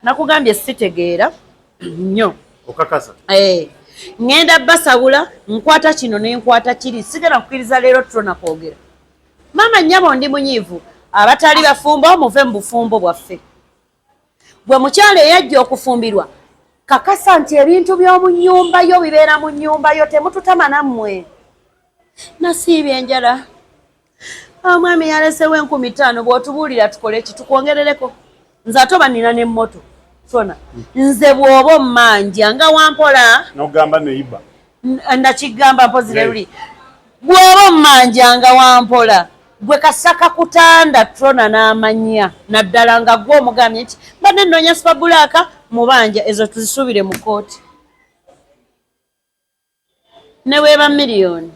nakugambye sitegeera nnyo okakasa ngenda basabula nkwata kino nenkwata kiri sigenda kukkiriza leero tutona kwogera mama nnyabo ndi munyiivu abatali bafumbo muve mu bufumbo bwaffe bwe mukyala eyajja okufumbirwa kakasa nti ebintu by'omu nnyumba yo bibeera mu nnyumba yo temututama nammwe nasiibye enjala omwami yalesewo 5000 bw'otubuulira tukole ki tukwongerereko nze ate oba nina n'emmoto sona nze bw'oba ommanja nga wampola n'ogamba neiba nakigamba mpozire luli bw'oba ommanja nga wampola gwe kasaka kutanda trona n'amanya naddala nga gwe omugambye nti badde nnoonya supabulaaka mubanja ezo tuzisubire mu kooti ne weeba miliyoni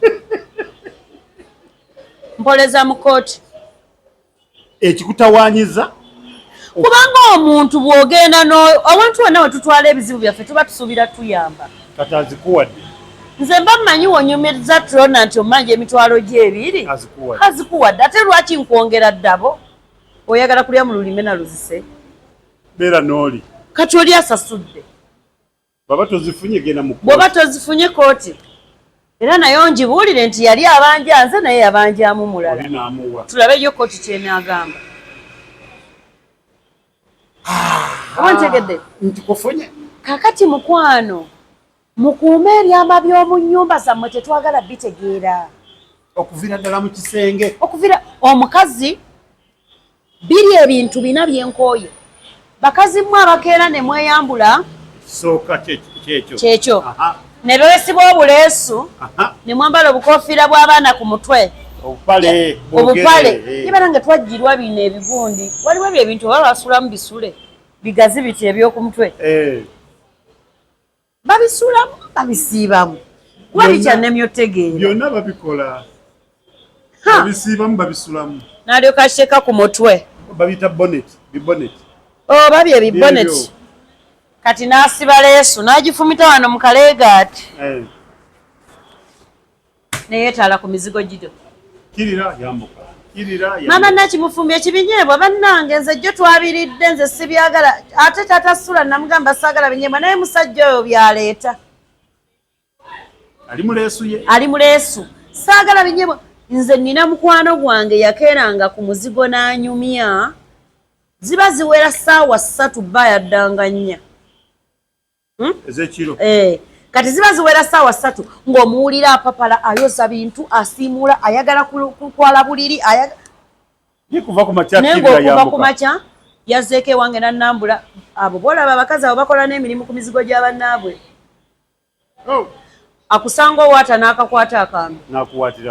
mpoleza mu kooti ekikutawaanyiza kubanga omuntu bw'ogenda abantu bonna we tutwala ebizibu byaffe tuba tusuubira tuyamba kati azikuwadde nze mba mmanyi wonyumiriza trona nti omanja emitwalo gy'ebiri azikuwadde ate lwaki nkwongera ddabo oyagala kulya mu lulime na luzise beera n'oli kati oli asasudde baba tozifunye genda mu bw'oba tozifunye kooti era naye ongibuulire nti yali abanja nze naye yabanjamu mulala tulabe yo kooti kyenaagamba oba ntegedde nti kufunye kakati mukwano mukuume ebyama by'omu nnyumba zammwe tetwagala bitegeera okuvira ddala mu kisenge okuvira omukazi biri ebintu bina byenkooye bakazi mmwe abakeera ne mweyambula sooka kyekyo ne beesiba obuleesu ne mwambala obukofiira bw'abaana ku mutwe obupale yebala nga twajjirwa bino ebigundi waliwo ebyo ebintu oba basulamu bisule bigazi biti eby'oku mutwe babisulamu babisiibamu wabikyannemyo tegeera byonna babikola babisiibamu babisulamu n'alyoka kiteeka ku mutwe babiyita bibonet oba bye biboneti kati n'asiba leesu n'agifumita wano mu kaleegaati neyeetaala ku mizigo gito kirira yambuka mama nakimufumbye ekibinyeebwa bannange nze jjo twabiridde nze sibyagala ate taata sula namugamba saagala binyeebwa naye musajja oyo byaleeta ali mu leesu saagala binyeebwa nze nina mukwano gwange yakeeranga ku muzigo n'anyumya ziba ziwera ssaawa 3 bba yaddanga 4 ezekiro kati ziba ziwera ssaawa 3 ng'omuwulira apapala ayoza bintu asiimula ayagala kukwala buliri kuva ku makya yazzeeko ewange nannambula abo boolaba abakazi abo bakola n'emirimu ku mizigo gya bannaabwe akusanga owaata n'akakwata akambi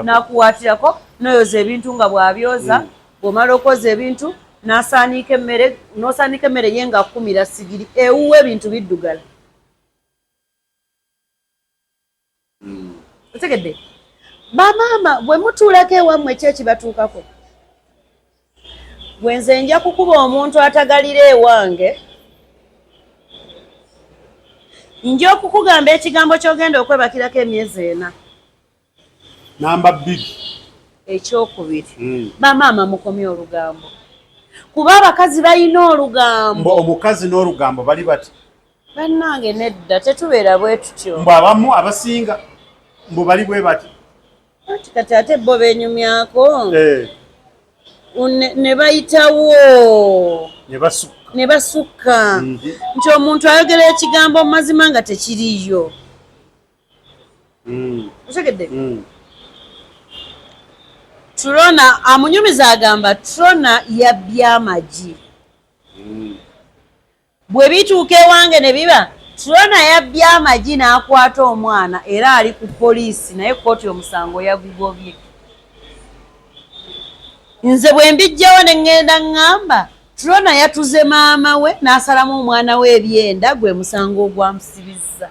n'akuwaatirako n'oyoza ebintu nga bw'abyoza bw'omala okwoza ebintu n'osaanika emmere ye ng'akumira sigiri ewuwa ebintu biddugala otegedde bamaama bwe mutuulako ewammwe ki ekibatuukako bwe nze nja kukuba omuntu atagalira ewange nja okukugamba ekigambo ky'ogenda okwebakirako emyezi 4 namba 2 ekyokubiri bamaama mukomye olugambo kuba abakazi balina olugambo omukazi n'olugambo bali bati bannange nedda tetubeera bwe tutyo mbu abamu abasinga mbu bali bwe bati kati ate bo benyumyako ne bayitawo ne basukka nti omuntu ayogera ekigambo mu mazima nga tekiriyo otegedde Trona amunyumiza agamba Trona yabbye amagi bwe bituuka ewange ne biba Trona yabbye amagi n'akwata omwana era ali ku poliisi naye kooti omusango yagugobye nze bwe mbijjawo ne ŋŋenda ŋŋamba Trona yatuze maama we n'asalamu omwana we ebyenda gwe musango ogwamusibizza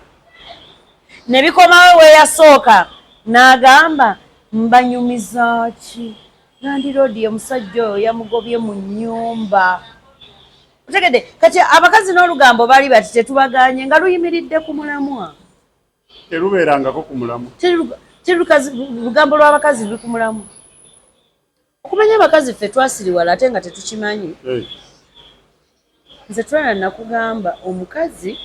ne bikomawe we yasooka n'agamba mbanyumiza ki nandiroodi omusajja oyo yamugobye mu nnyumba otegedde kati abakazi n'olugambo bali bati tetubaganye nga luyimiridde ku mulamwa terubeerangako ku mulamwa lugambo lw'abakazi luli ku mulamwa okumanya abakazi ffe twasiriwala ate nga tetukimanyi nze twena nakugamba omukazi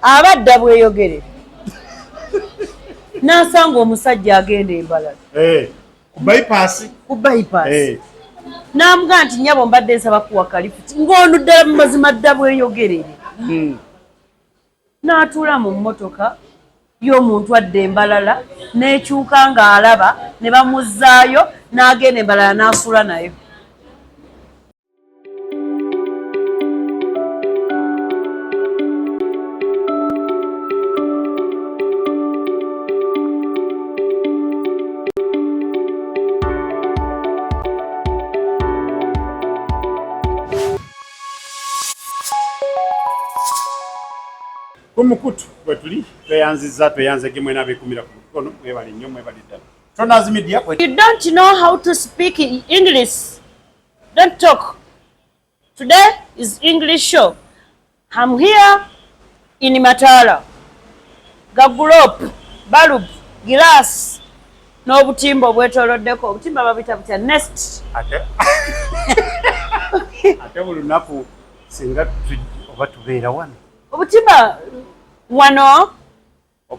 abadda bweyogerera n'asanga omusajja agenda embalala ku bypass n'amugaa nti nnyabo mbadde nsaba kuwa kalifuti ng'onu ddala mu mazima dda bweyogerere n'atuula mu mmotoka y'omuntu adda embalala n'ekyuka ng'alaba ne bamuzzaayo n'agenda embalala n'asula nayo. Kumukutu kwetuli tweyanze gemwe nabekumira ku mukono mwebali nnyo mwebali ddala. Tronas Media You don't know how to speak English. Don't talk. Today is English show. I'm here in Matala. Gagulop, balub, gilas, n'obutimba obwetooloddeko. Obutimba babita butya nest. Ate buli lunaku singa oba tubeera wano. Obutimba wano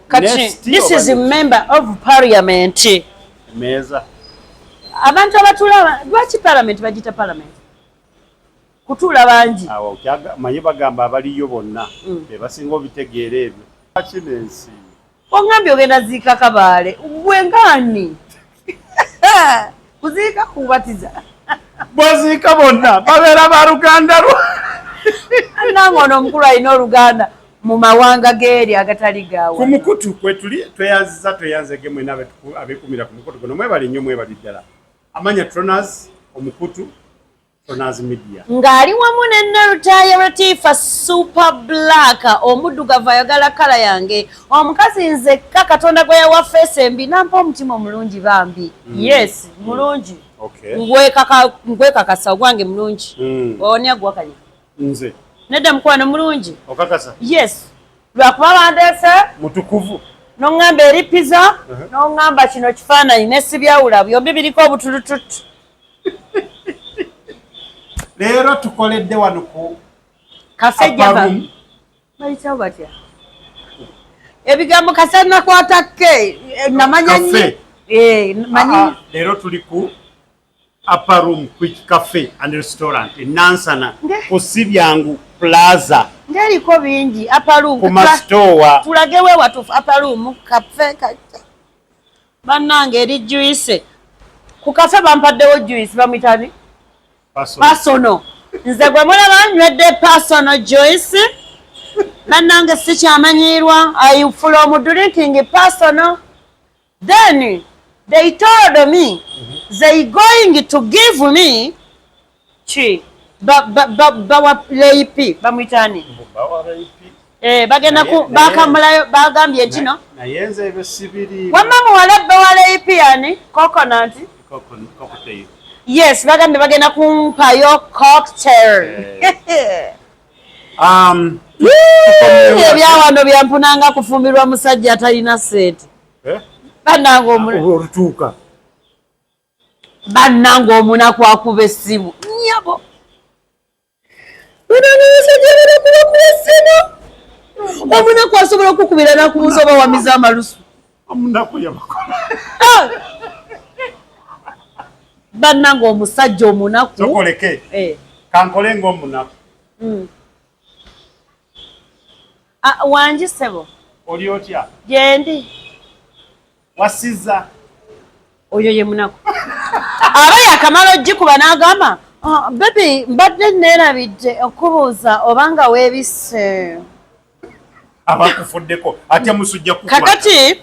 kati this is a member of parliament. Meza. Abantu abatula lwaki parliament bagita parliament? Kutula bangi. Awo manyi bagamba abaliyo bonna be basinga obitegeera ebyo. Kinensi. Ongambye ogenda ziika Kabaale. Bwengani. Kuziika kubatiza. Bwaziika bonna babeera ba Luganda lwo. Nangono omukulu alina Oluganda mu mawanga geeri agatali gaawa. Ku mukutu kwetuli tweyanze gemwe nabe abekumira ku mukutu gono mwebali nnyo mwebali ddala. Amanya Tronas omukutu Tronas Media. Ng'ali wamu ne Nalutaaya Latifa Super Black omuddugavu ayagala kala yange. Omukazi nzekka Katonda gwe yawa face embi nampa omutima omulungi bambi. Yes, mulungi. Okay. Ngwekakasa ogwange mulungi. Owonya gwakanya. Nze. Nedda mukwano mulungi. Okakasa? Yes. Lwakuba bandeese. Mutukuvu. N'ongamba eri pizza. N'ongamba kino kifaananyi n'esibyawula byombi biriko obutulututu. Leero tukoledde wano ku Kafe Java. Bayitawo batya? Ebigambo kasa nakwata ke namanya nnyo. Manyi. Leero tuli ku Upper Room Quick Cafe and Restaurant in Nansana ku Sibyangu Plaza. Ngaliko bingi Upper Room. Ku Mastowa. Tulage we watu Upper Room cafe kacha. Bannange eri juice. Ku cafe bampaddewo juice bamitani? Personal. Nze gwe mulaba nywedde personal juice. Bannange sikyamanyirwa. I from drinking personal. Then they told me they going to give me chi bawa leipi bamwitani bagenda ku bakamulayo bagambye kino nayenze ebyo sibiri wamama wala bawa leipi yani coconut yes bagambye bagenda kumpayo cocktail ebyawano byampunanga kufumbirwa musajja atalina sente bannange olutuuka bannange omunaku akuba essimu nnyabo omunaku asobola okukubira nakumuza oba wamiza amalusu omunaku yabakola bannange omusajja omunaku sokoleke kankole ng'omunaku wangi ssebo oli otya gyendi wasiza oyo ye munaku aba yakamala ogikuba n'agamba bebi mbadde neerabidde okubuuza obanga weebisse abakufuddeko atya musujja kukwata kakati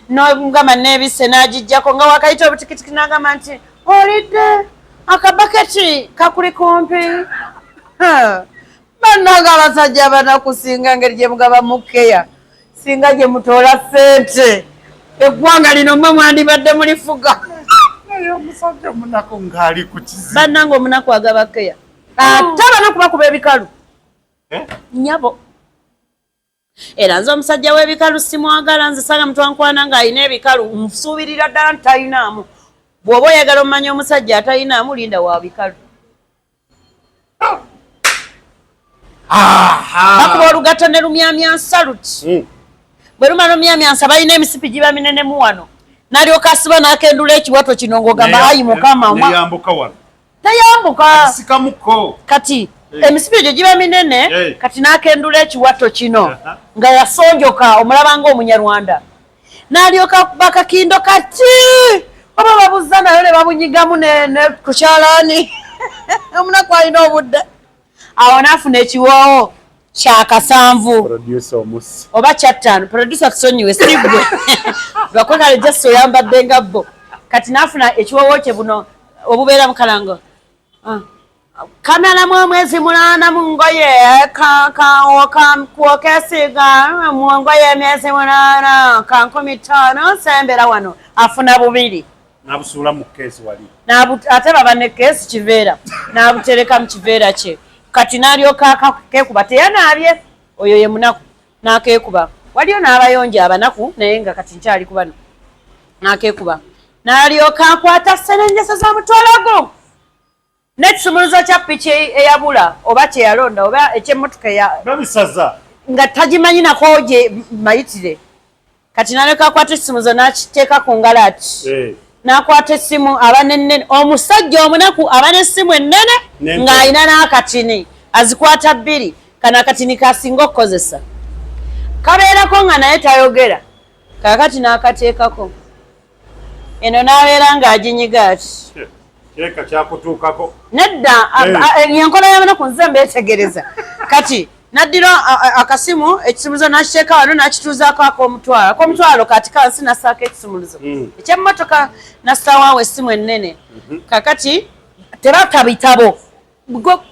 nogamba neebisse n'agijjako nga wakayita obutikitiki n'agamba nti olidde akabaketi kakuli kumpi bannange abasajja banakusinga ngeri gye mugaba mukeya singa gye mutoola ssente eggwanga lino mwe mwandibadde mulifuga omusajja omunaku ng'ali ku kizibu bannange omunaku agabakeya ate abanaku bakuba ebikalu nnyabo era nze omusajja w'ebikalu simwagala nze sanga mutwankwana ng'alina ebikalu nsuubirira ddala nti talinaamu bw'oba oyagala omumanya omusajja atalinaamu linda wa bikalu bakuba olugato ne lumyamya saluti bwe lumala lumyamyansa balina emisipi giba minenemu wano n'alyoka asiba n'akendula ekiwato kino ng'ogamba ayi mukama tayambuka kati emisipi egyo giba minene kati n'akendula ekiwato kino nga yasonjoka omulaba ng'omunyarwanda n'alyoka bakakindo kati oba babuza nayo ne babunyigamu ne kukyalaani omunaku alina obudde awo n'afuna ekiwoowo kyakasanvu oba kyattaano producer tusonyiwe sibwe lwakwekale jasi oyambadde nga bbo kati n'afuna ekiwoowo kye buno obubeera mu kalango kamera mu omwezi mulana mu ngoye kwokesiga mu ngoye emyezi mulana ka 15 sembera wano afuna bubiri nabusuula mu keesi wali ate baba ne keesi kiveera n'abutereka mu kiveera kye kati n'alyoka keekuba teyanaabye oyo ye munaku n'akeekuba waliyo n'abayonja abanaku naye nga kati nkyali ku bano n'akeekuba n'alyoka akwata serengesa za mutwalago n'ekisumuluzo kya piki eyabula oba kyeyalonda oba ekyemmotoka babisaza nga tagimanyi nako gye mayitire kati n'alyoka akwata ekisumuluzo n'akiteeka ku ngalaati n'akwata essimu aba nennene omusajja omunaku aba n'essimu ennene ng'alina n'akatini azikwata bbiri kano akatini kasinga okukozesa kabeerako nga naye tayogera kaakati n'akateekako eno n'abeera ng'aginyiga ati kireka kyakutuukako nedda yenkola y'abanaku nze mbeetegereza kati naddira akasimu ekisumuluzo n'akiteeka wano n'akituuzaako ak'omutwalo kati kansi nassaako ekisumuluzo ekyemmotoka nassaawo essimu ennene kakati tebata bitabo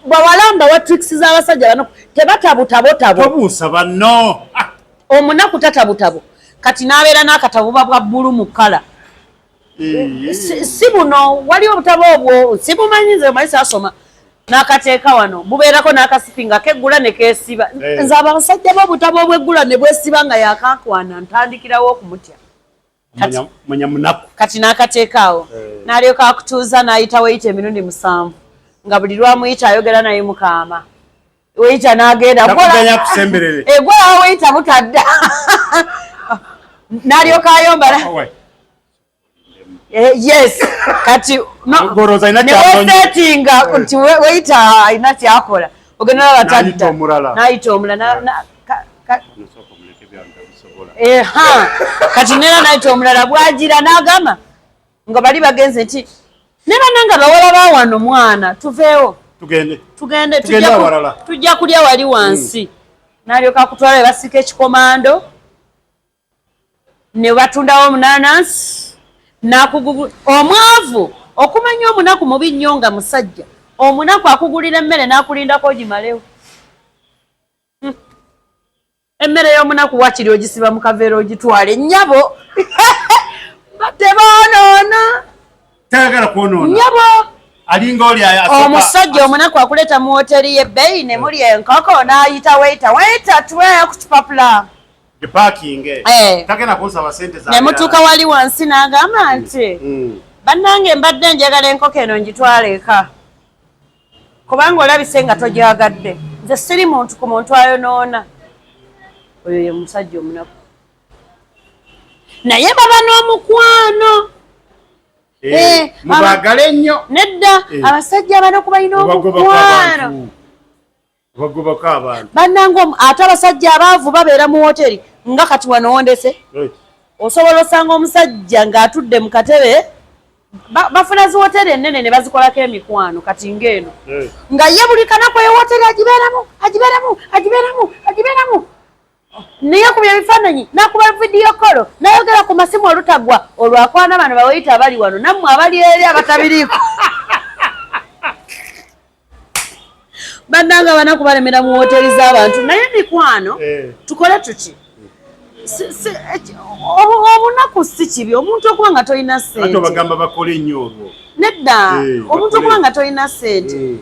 bwawalamba wa tricks z'abasajja bano tebatabutabo tobuusa banno omunaku tatabutabo kati n'abeera n'akatabo bwa bbulu mu kkala si buno wali obutabo obwo sibumanyi nze malisa asoma n'akateeka wano bubeerako n'akasipi nga keggula ne keesiba nze abasajja b'obutabo obweggula ne bwesiba nga yakakwana ntandikirawo okumutya munyamunaku kati n'akateekaawo n'alyoka akutuuza n'ayita weyita emirundi 7 nga buli lwamuyita ayogera naye mukaama weyita n'agenda egwalawo weyita butadda n'alyoka ayombala yes kati newesetinga nti weyita alina kyakola ogenda laba tadda n'ayita omulala kati nera n'ayita omulala bwagira n'agamba nga bali bagenze nti ne bannanga bawala ba wano mwana tuveewo tugende tujja kulya wali wansi n'alyoka akutwala we basika ekikomando ne batundawo omunanansi omwavu okumanya omunaku mubi nnyo nga musajja omunaku akugulira emmere n'akulindako ogimalewo emmere y'omunaku wakiri ogisiba mu kaveera ogitwala ennyabo teboonoona tayagala kwonoona nnyabo alinga oli omusajja omunaku akuleeta mu woteri y'ebbeeyi ne muli enkoko n'ayita weyita tuwe ku kipapula ne mutuuka wali wansi n'agamba nti bannange mbadde njagala enkoko eno ngitwale eka kubanga olabise nga togyagadde nze siri muntu ku muntu ayonoona oyo ye musajja omunaku naye baba n'omukwano mubagale nnyo nedda abasajja abanaku balina omukwano bagobako abantu bannange ate abasajja abaavu babeera mu woteri nga kati wano wondese osobola osanga omusajja ng'atudde mu katebe bafuna zi woteri ennene ne bazikolako emikwano kati ng'eno nga ye buli kanaku eyo woteri agibeeramu neyakubya ebifaananyi n'akuba vidiyo kolo n'ayogera ku masimu olutagwa olwakwana bano baweyita abali wano nammwe abali eri abatabiriiko bannanga banaku balemera mu woteri z'abantu naye mikwano tukole tuki obunaku si kibi omuntu okuba nga tolina ssente bagamba bakole nnyo olwo nedda omuntu okuba nga tolina ssente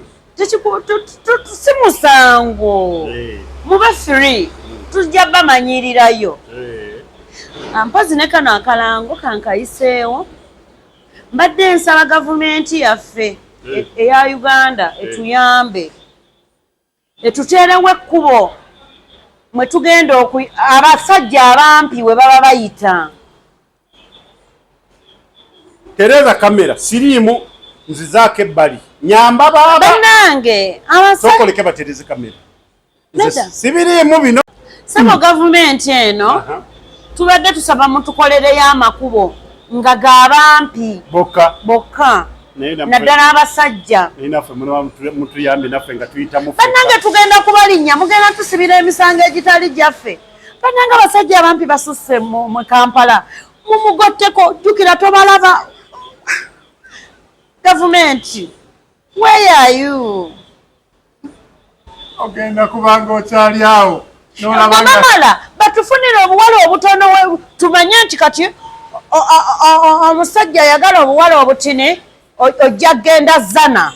si musango mube free tujja bamanyirirayo mpozi ne kano akalango kankayiseewo mbadde nsaba gavumenti yaffe eya Uganda etuyambe etuteerewo ekkubo mwe tugenda abasajja abampi we baba bayita. Tereza kamera siriimu nzizaako ebbali nyamba baba bannange sokoleke batereze kamera sibiriimu bino. Sebo gavumenti eno tubadde tusaba mutukolereyo amakubo nga g'abampi bokka naddala abasajja mutuyambe naffe nga tuyitamu. bannange tugenda kubalinnya mugenda tusibira emisango egitali gyaffe. bannange abasajja abampi basusse mu Kampala mumugotteko jjukira tobalaba. Gavumenti where are you? Ogenda kubanga okyali awo bamala batufunire obuwala obutono tumanye nti kati omusajja ayagala obuwala obutini ojja genda zana.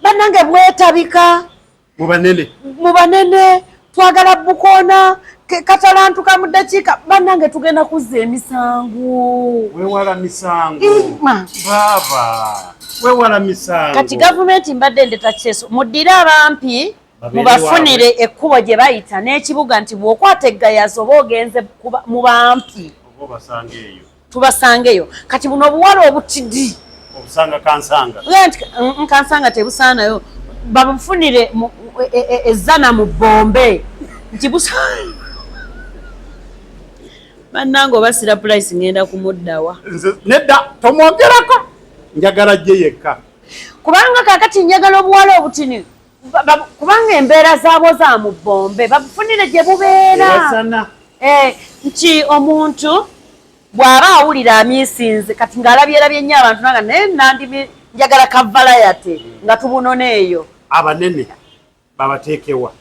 bannange bwetabika mu banene twagala bukoona katalantu ka mu ddakiika. bannange tugenda kuzza emisango. wewala misango baba wewala misango. kati gavumenti mbadde ndeta kyeso muddire abampi mubafunire ekkubo gye bayita n'ekibuga nti bw'okwata eggayazi oba ogenze mu bampi tubasangeyo. kati buno obuwala obutidi obusanga kansanga kansanga tebusaanayo babufunire ezzana mu bombe nti busaana. bannange obasira purayisi ngenda kumuddawa. nedda tomwogerako njagala gye yekka kubanga kakati njagala obuwala obutini kubanga embeera zaabwo za mu bombe babufunire gye bubeera. nti omuntu bw'aba awulira amyisinze kati ng'alabyerabye nnyo abantu nanga naye nandimi njagala kavalayate nga tubunona eyo. abanene babateekewa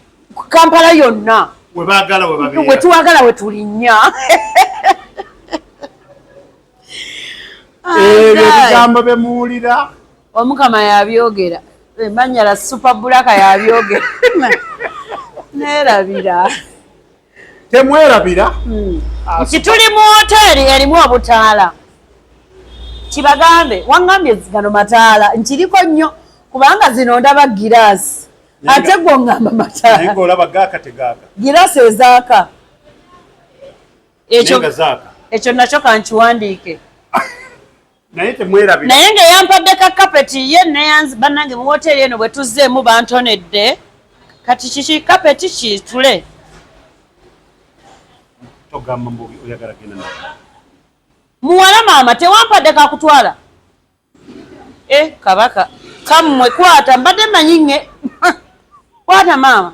Kampala yonna we tuwagala we tulinnya. ebyo ebigambo bemuwulira omukama yabyogera emanya super bulaka yabyogera neerabira temwerabira nti tuli mu hoteri erimu obutaala kibagambe wangambye gano mataala nkiriko nnyo kubanga zino ndaba giraasi ate gwo ngamba mataala olaba gaaka tegaaka giraasi ezaaka ekyo nakyo kankiwandiike. naye temwerabira naye ng'eyampadde ka kapeti ye neyanzi bannange mu hoteri eno bwe tuzzeemu bantonedde kati kiki kapeti kitule togamba mbu oyagala genda naye muwala maama tewampadde kakutwala kabaka kammwe kwata mbadde manyiŋŋe kwata maama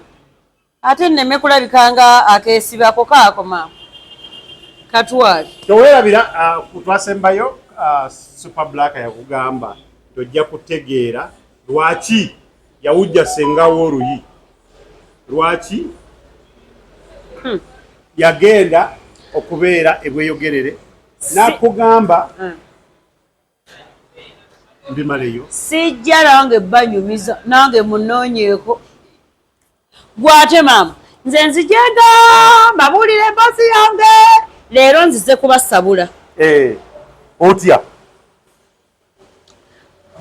ate nneme kulabikanga akeesibako kaako maama katwale towerabira twasembayo super black yakugamba tojja kutegeera lwaki yawujja sengawo oluyi lwaki yagenda okubeera ebweyogerere nakugamba mbimaleyo sijja nange banyumiza nange munoonyeeko gwate maama nze nzijenda mbabuulire emboozi yange leero nzize kubasabula otya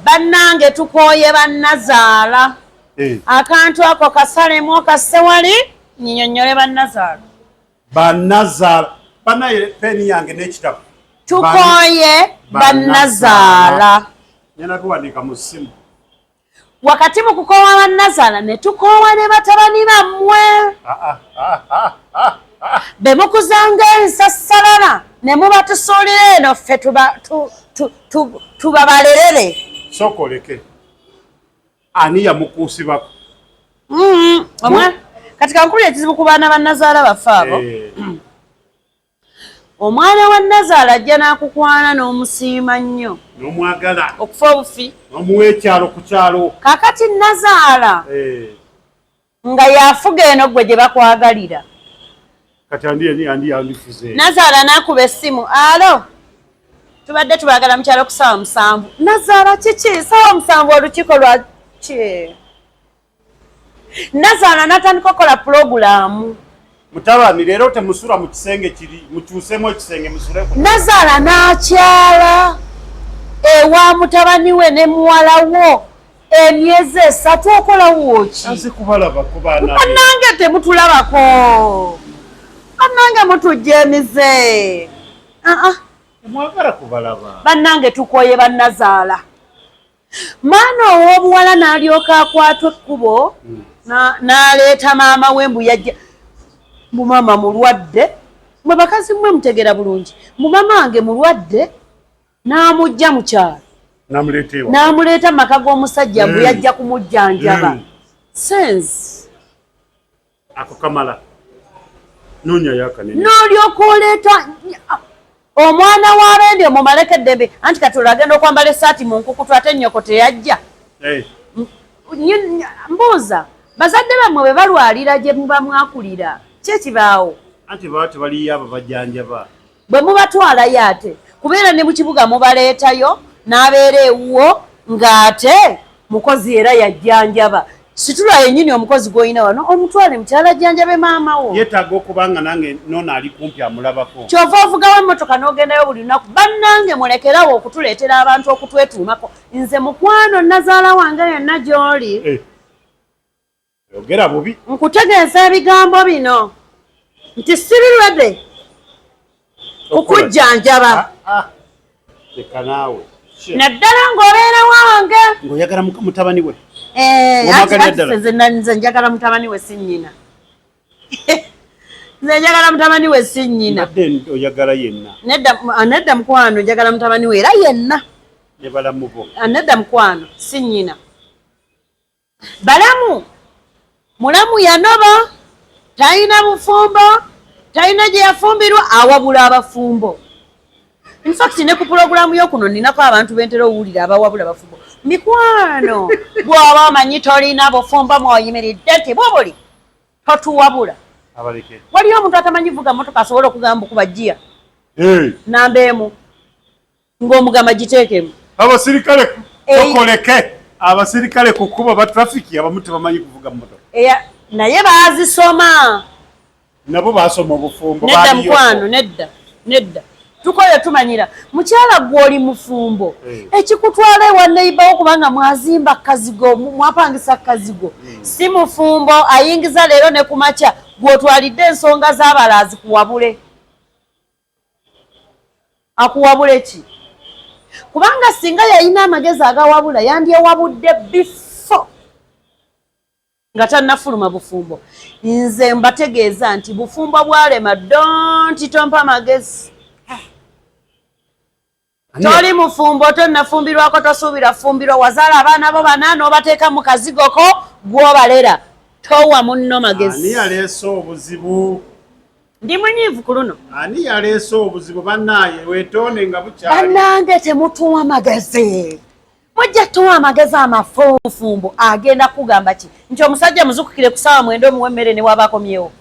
bannange tukooye bannazaala akantu ako kasalemu okasse wali nyinyonnyole bannazaala banaye peni yange n'ekitabo tukooye bannazaala nyana tuwandiika mu ssimu wakati mu kukoowa bannazaala ne tukoowa ne batabani bammwe be mukuzanga ensassalala ne muba tusuulira eno ffe tubabalerere sokoleke ani yamukuusibako kati kankuli ekizibu ku baana bannazaala baffe abo omwana wa nazaala ajja n'akukwana n'omusiima nnyo n'omwagala okufa obufi n'omuwa ekyalo ku kyalo kakati nazaala nga yafuga eno gwe gye bakwagalira kati andi yandifuze nazaala n'akuba essimu alo tubadde tubaagala mu kyalo ku ssaawa 7 nazaala kiki ssaawa 7 olukiiko lwaki nazaala n'atandika okukola pulogulaamu mutabani leero temusula mu kisenge kiri mukyusemu ekisenge musuleko nazaala n'akyala ewa mutabani we ne muwala wo emyezi 3 okolawo ki? Bannange temutulabako, bannange mutujemize. Bannange tukoye bannazaala. Mwana ow'obuwala n'alyoka akwatwa ekkubo n'aleeta maama we mbu yajja. Mbu maama mulwadde, mwe bakazi mmwe mutegera bulungi. Mbu maama wange mulwadde, n'amujja mu kyalo. N'amuleeta mu maka g'omusajja mbu yajja kumujjanjaba. Sense. Ako kamala. Noonya yakanene. N'olyoka oleeta omwana w'abendi omumaleko eddembe anti Katonda agenda okwambala essaati mu nkukutu ate nnyoko teyajja. Mbuuza, bazadde bammwe bwe balwalira gye muba mwakulira ki ekibaawo? Anti baba tebaliyo abo bajjanjaba. Bwe mubatwalayo ate kubeera ne mu kibuga mubaleetayo n'abeera ewuwo ng'ate mukozi era yajjanjaba. Situla yennyini omukozi gw'olina wano omutwale mukyala ajjanjabe maama wo. Yeetaaga okubanga nange noona ali kumpi amulabako. Kyova ovugawo emmotoka n'ogendayo buli lunaku. Bannange mulekerawo okutuleetera abantu okutwetuumako. Nze mukwano nazaala wange yonna gy'oli. Yogera bubi. Nkutegeeza ebigambo bino nti sibirwadde okujjanjaba. Leka naawe. Naddala ng'obeera wange. Ng'oyagala mutabani we. Nze njagala mutabani we si nnyina. Nze njagala mutabani we si nnyina. Nadde oyagala yenna. Nedda mukwano njagala mutabani we era yenna. Ne balamu bo. Nedda mukwano si nnyina. Balamu. Mulamu yanoba. Talina bufumbo. Talina gye yafumbirwa awabula abafumbo. In fact ne ku pulogulaamu y'okuno ninako abantu bentera owulira abawabula bafumbo. Mikwano bw'oba omanyi tolina bufumbo mw'oyimiridde nti bwobuli totuwabula. Abaleke. Waliyo omuntu atamanyi vuga mmotoka asobola okugamba okubagiya. Namba emu ng'omugamba giteekemu. Abasirikale tokoleke. Abasirikale ku kkubo ba trafiki abamu tebamanyi kuvuga mmotoka. Naye baazisoma. Nabo baasoma obufumbo. Nedda mukwano, nedda. Tukoye tumanyira mukyala gw'oli mufumbo ekikutwala ewa neighbor kubanga mwazimba kazigo mwapangisa kazigo si mufumbo ayingiza leero ne kumacha gw'otwalidde ensonga z'abalazi kuwabule akuwabule ki kubanga singa yayina amagezi agawabula yandyewabudde bifo nga tannafuluma bufumbo. Nze mbategeeza nti bufumbo bwalema donti tompa amagezi. Toli mufumbo tonnafumbirwako tosuubira fumbirwa wazaala abaana bo 8 obateeka mu kazigo ko gw'obalera towa munno magezi. Ani yaleese obuzibu? Ndi munyiivu ku luno. Ani yaleese obuzibu bannaaye weetonde nga bukyali? Bannange temutuwa magezi. Mujja tuwa amagezi amafumbo agenda kugamba ki nti omusajja muzukukire ku ssaawa 9 omuwe emmere ne wabakomyewo.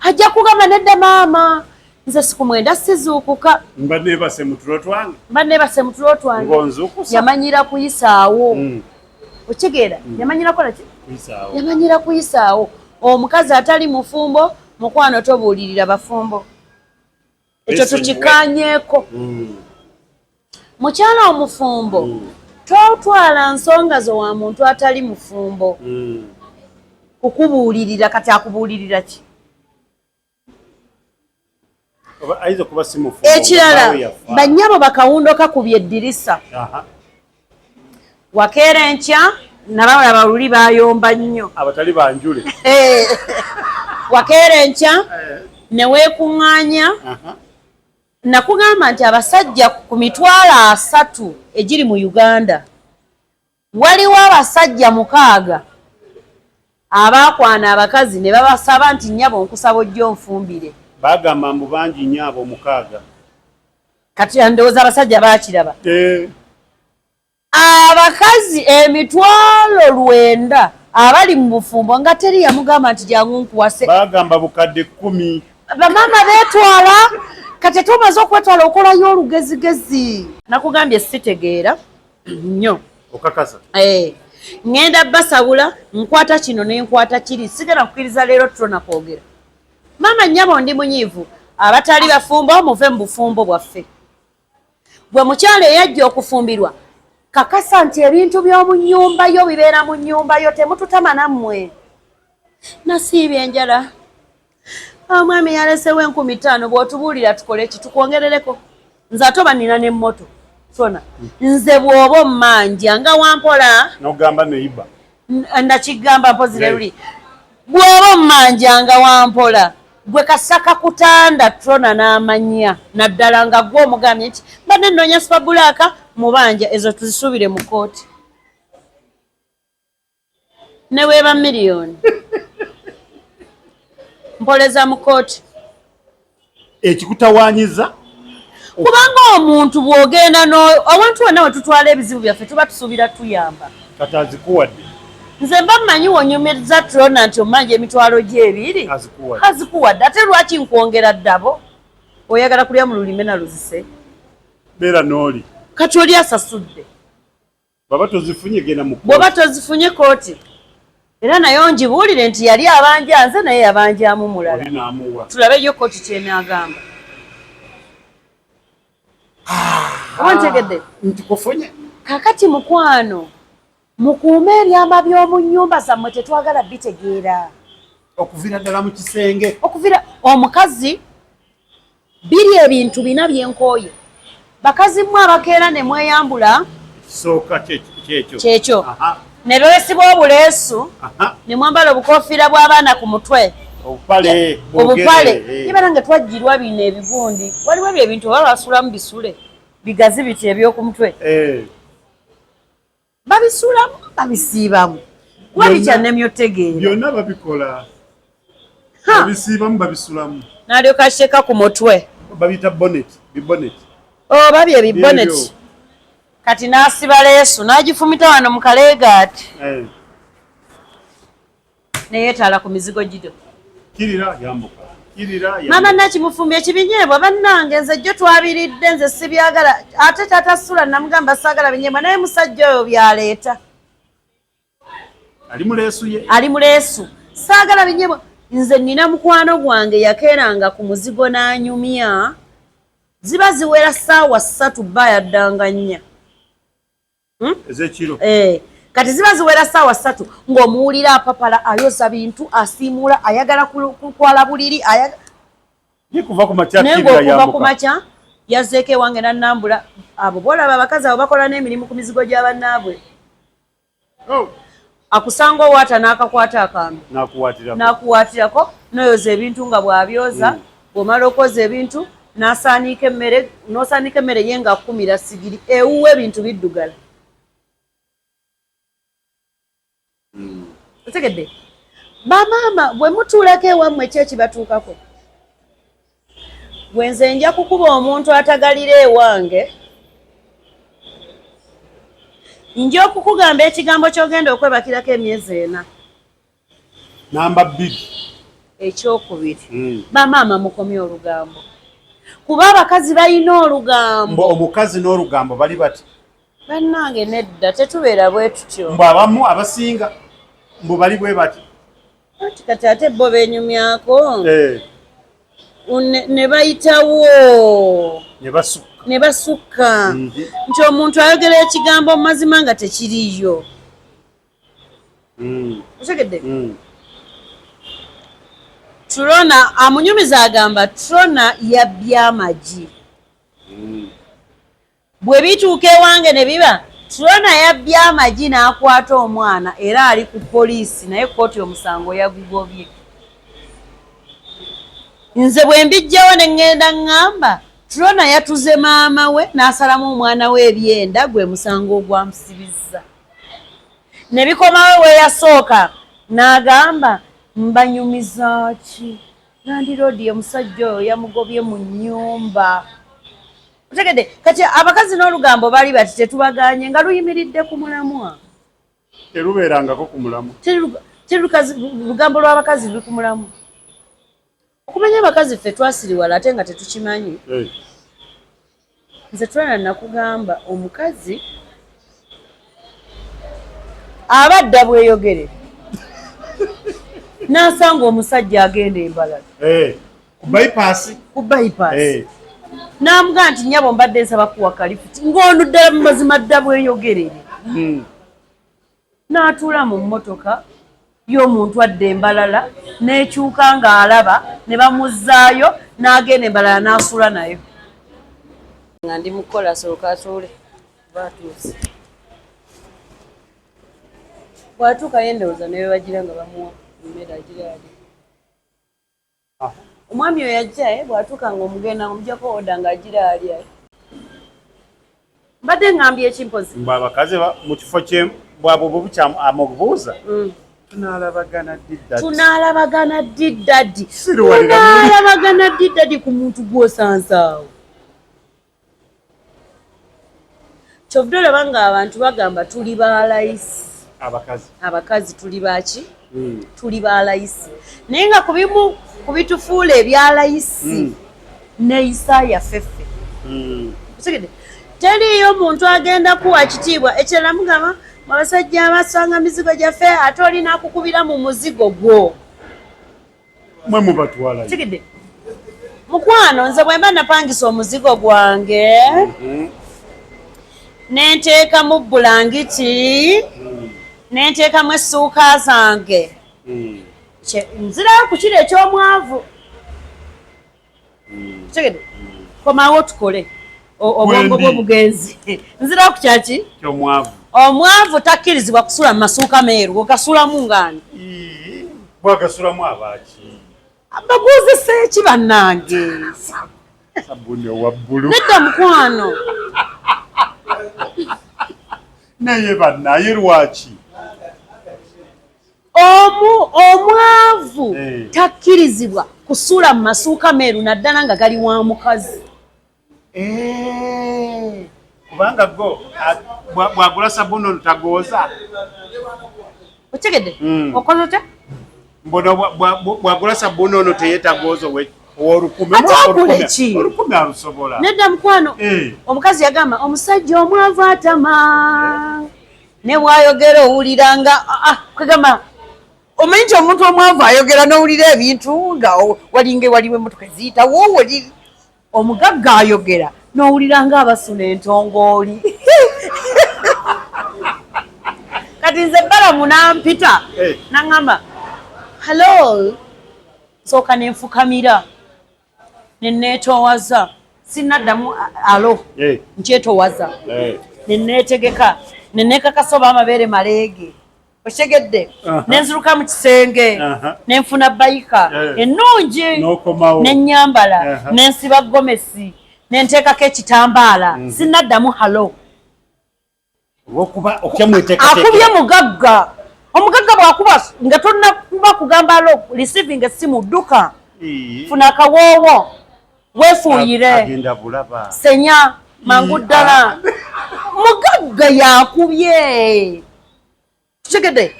Ajja kugamba nedda maama. Nze siku 9 sizuukuka. Mbanneebase mu tulo twange. Mbanneebase mu tulo twange. Ngonzukusa. Yamanyira kuyisaawo. Okitegeera? Yamanyira kola ki? Kuyisaawo. Yamanyira kuyisaawo. Omukazi atali mufumbo mukwano tobuulirira bafumbo. Ekyo tukikaanyeeko. Mukyala omufumbo totwala nsonga zo wa muntu atali mufumbo. Kukubuulirira kati akubuulirira ki? Ekirala bannyabo bakawundo kakubye eddirisa. Wakeera enkya nabalaba luli bayomba nnyo. Abatali banjule. Wakeera enkya ne weekuŋŋaanya. Nakugamba nti abasajja ku 300 egiri mu Uganda waliwo abasajja 6 abaakwana abakazi ne babasaba nti nnyabo nkusaba ojja onfumbire. Bagamba mbu bangi nnyo abo 6. Kati ndowooza abasajja baakiraba. Abakazi 900 abali mu bufumbo nga teri yamugamba nti jangu nkuwase. Bagamba bukadde 10. Bamaama beetwala kati tumaze okwetwala okolayo olugezigezi. Nakugambye sitegeera nnyo. Okakasa? Ngenda basabula nkwata kino ne nkwata kiri sigenda kukkiriza leero tutona kwogera. Mama nnyabo ndi munyiivu abatali bafumbo muve mu bufumbo bwaffe. Bwe mukyala eyajja okufumbirwa kakasa nti ebintu by'omu nnyumba yo bibeera mu nnyumba yo temututama nammwe nasiibye enjala omwami yalesewo 5000 bw'otubuulira tukole ki tukwongerereko nze ate oba nina n'emmoto sona nze bw'oba ommanja nga wampola n'ogamba neiba ndakigamba mpozire luli bw'oba ommanja nga wampola gwe kasaka kutanda trona n'amanya naddala nga gwe omugambye nti mbadde nnoonya sipabulaaka mubanja ezo tuzisubire mu kooti ne weeba miliyoni mpoleza mu kooti ekikutawaanyiza kubanga omuntu bw'ogenda abantu bonna we tutwala ebizibu byaffe tuba tusuubira tuyamba kati azikuwadde nze mba mmanyi wonyumiriza trona nti omanja emitwalo gy'ebiri azikuwadde ate lwaki nkwongera ddabo oyagala kulya mu lulime na luzise beera n'oli kati oli asasudde baba tozifunye genda mu bw'oba tozifunye kooti era naye ongibuulire nti yali abanja nze naye yabanjamu mulala tulabe yo kooti kyenaagamba oba ntegedde nti kufunye kakati mukwano mukuume ebyama by'omu nnyumba zammwe tetwagala bitegeera okuvira ddala mu kisenge okuvira omukazi biri ebintu bina byenkooye bakazi mmwe abakeera ne mweyambula sooka kyekyo ne beesiba obuleesu ne mwambala obukofiira bw'abaana ku mutwe obupale ibera nga twajjirwa bino ebigundi waliwo ebyo ebintu oba basulamu bisule bigazi biti eby'oku mutwe babisulamu babisiibamu kuba bikyannemya otegeera byonna babikola babisiibamu babisulamu n'alyoka asheka ku mutwe babiyita bibonet babye ebibonet kati n'asiba leesu n'agifumita wano mu kaleegaati neyeetaala ku mizigo gido kirira yambuka maama nakimufumya ekibinyeebwa bannange nze jjo twabiridde nze sibyagala ate taata sula namugamba saagala binyeebwa naye musajja oyo byaleeta ali mu leesu saagala binyeebwa nze nina mukwano gwange yakeeranga ku muzigo n'anyumya ziba ziwera ssaawa 3 bba yaddanga 4 ezekiro kati ziba ziwera ssaawa 3 ng'omuwulira apapala ayoza bintu asiimula ayagala kukwala buliri kuva ku makya yazzeeko ewange nannambula abo boolaba abakazi abo bakola n'emirimu ku mizigo gy'abannaabwe akusanga owaata n'akakwata akambi n'akuwaatirako n'oyoza ebintu nga bw'abyoza bw'omala okoza ebintu n'osaanika emmere ye nga kumira sigiri ewuwa ebintu biddugala otegedde bamaama bwe mutuulako ewammwe ekyekibatuukako bwe nze nja kukuba omuntu atagalira ewange nja okukugamba ekigambo ky'ogenda okwebakirako emyezi 4 namba 2 ekyokubiri bamaama mukomye olugambo kuba abakazi balina olugambo omukazi n'olugambo bali bati bannange nedda tetubeera bwe tutyo mbu abamu abasinga mbu bali bwe bati kati ate bo benyumyako ne bayitawo ne basukka nti omuntu ayogera ekigambo mu mazima nga tekiriyo otegedde Trona amunyumiza agamba Trona yabbye amagi bwe bituuka ewange ne biba Trona yabbye amagi n'akwata omwana era ali ku poliisi naye kooti omusango yagugobye nze bwe mbijjawo ne ŋŋenda ŋŋamba Trona yatuze maama we n'asalamu omwana we ebyenda gwe musango ogwamusibizza ne bikomawo we yasooka n'agamba mbanyumiza ki nandiroodi omusajja oyo yamugobye mu nnyumba otegedde kati abakazi n'olugambo bali bati tetubaganye nga luyimiridde ku mulamwa terubeerangako ku mulamwa lugambo lw'abakazi luli ku mulamwa okumanya abakazi ffe twasiriwala ate nga tetukimanyi nze Trona nakugamba omukazi abadda bweyogere n'asanga omusajja agenda embalala ku bypass Namuga nti nnyabo mbadde nsaba kuwa kalifuti ng'onu ddala mu mazima dda bweyogerere. N'atuula mu mmotoka y'omuntu adda embalala n'ekyuka ng'alaba ne bamuzzaayo n'agenda embalala n'asula nayo. Nga ndi mukola sooka atuule baatuuse. Bw'atuuka yendowooza ne bebagira nga bamuwa emmere agira ali. Omwami oyo yajja bw'atuuka ng'omugenda ng'omuggyako oda ng'agira ali. Mbadde ngambye ekimpozi. Mbu abakazi mu kifo kye bwabwe bubukyamu amubuuza. Tunaalabagana diddadi. Tunaalabagana diddadi. Tunaalabagana diddadi ku muntu gw'osansaawo. Kyovudde olaba ng'abantu bagamba tuli balayisi. Abakazi tuli baki? Tuli balayisi. Naye nga ku bimu ku bitufuula ebyalayisi neeyisa yafeffe. Teriiyo muntu agenda kuwa kitiibwa ekirala mugamba abasajja abasanga mizigo gyaffe ate olina akukubira mu muzigo gwo. Mwe mubatwala. Kigidde. Mukwano nze bwe mba napangisa omuzigo gwange nenteekamu bulangiti nenteekamu essuuka zange nzirayo ku kiro eky'omwavu. Kigidde. Komawo tukole obwongo bw'obugenzi. Nzirayo ku kyaki? Ky'omwavu. Omwavu takkirizibwa kusula mu masuuka meeru okasulamu ngani. Bwakasulamu abaki? Abaguuzisa eki bannange? Sabuni owa bbulu. Nedda mukwano. Naye bannaye lwaki? Omwavu takkirizibwa kusula mu masuuka meeru naddala nga gali wa mukazi. Kubanga go bwagula sabuni ono tagooza. Otegedde? Okoze otya? Mbona bwagula sabuni ono teyeetagooza ow'olukumi. Olukumi alusobola. Nedda mukwano. Omukazi yagamba omusajja omwavu atama. Ne bw'ayogera owulira nga kwegamba omanyi nti omuntu omwavu ayogera n'owulira ebintu nga walinga waliwo emmotoka eziyitawo woli. Omugagga ayogera n'owulira ng'abasuna entongooli. Kati nze Balamu n'ampita n'aŋŋamba hello nsooka ne nfukamira ne neetoowaza sinnaddamu alo nkyetoowaza ne neetegeka ne neekakasa oba amabeere maleege otegedde ne nziruka mu kisenge ne nfuna bayika ennungi ne nnyambala ne nsiba gomesi ne nteekako ekitambaala sinnaddamu halo. Akubye mugagga. Omugagga bw'akuba nga tonnakuba kugamba alo receiving essimu dduka. Funa akawoowo weefuuyire senya mangu ddala. Mugagga yakubye. Tutegedde?